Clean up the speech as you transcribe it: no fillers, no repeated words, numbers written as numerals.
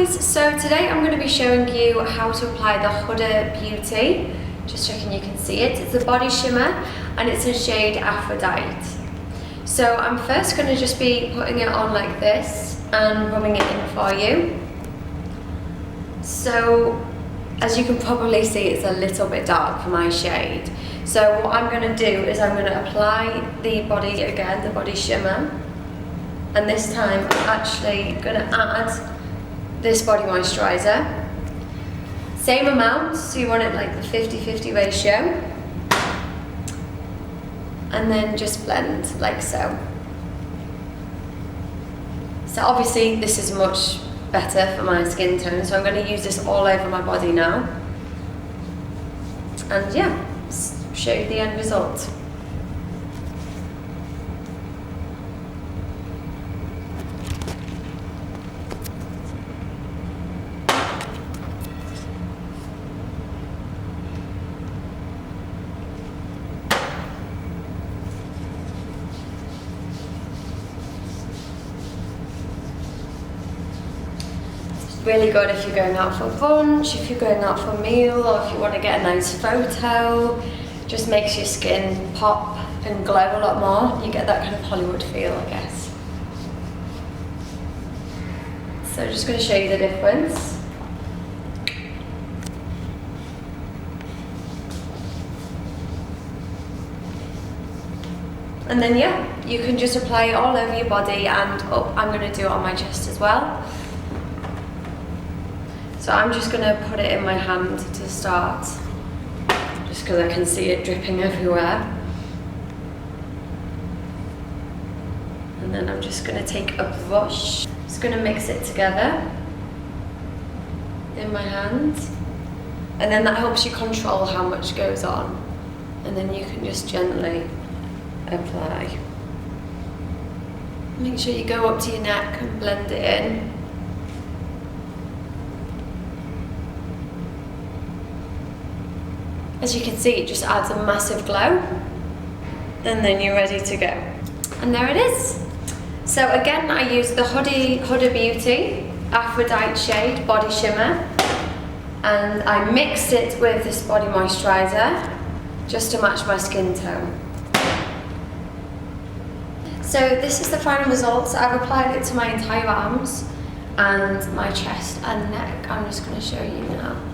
guys, so today I'm going to be showing you how to apply the Huda Beauty. Just checking you can see it. It's a body shimmer and it's in shade Aphrodite. So I'm first going to just be putting it on like this and rubbing it in for you. So as you can probably see, it's a little bit dark for my shade. So what I'm going to do is I'm going to apply the body again, the body shimmer. And this time I'm actually going to add this body moisturizer. Same amount, so you want it like the 50-50 ratio. And then just blend like so. So obviously this is much better for my skin tone, so I'm going to use this all over my body now. And yeah, show you the end result. Really good if you're going out for brunch, if you're going out for a meal, or if you want to get a nice photo. Just makes your skin pop and glow a lot more. You get that kind of Hollywood feel, I guess. So just going to show you the difference. And then yeah, you can just apply it all over your body, and I'm going to do it on my chest as well. So I'm just going to put it in my hand to start, just because I can see it dripping everywhere. And then I'm just going to take a brush, just going to mix it together in my hand. And then that helps you control how much goes on. And then you can just gently apply. Make sure you go up to your neck and blend it in. As you can see, it just adds a massive glow, and then you're ready to go. And there it is. So again, I used the Huda Beauty Aphrodite shade body shimmer, and I mixed it with this body moisturizer just to match my skin tone. So this is the final result. I've applied it to my entire arms and my chest and neck. I'm just going to show you now.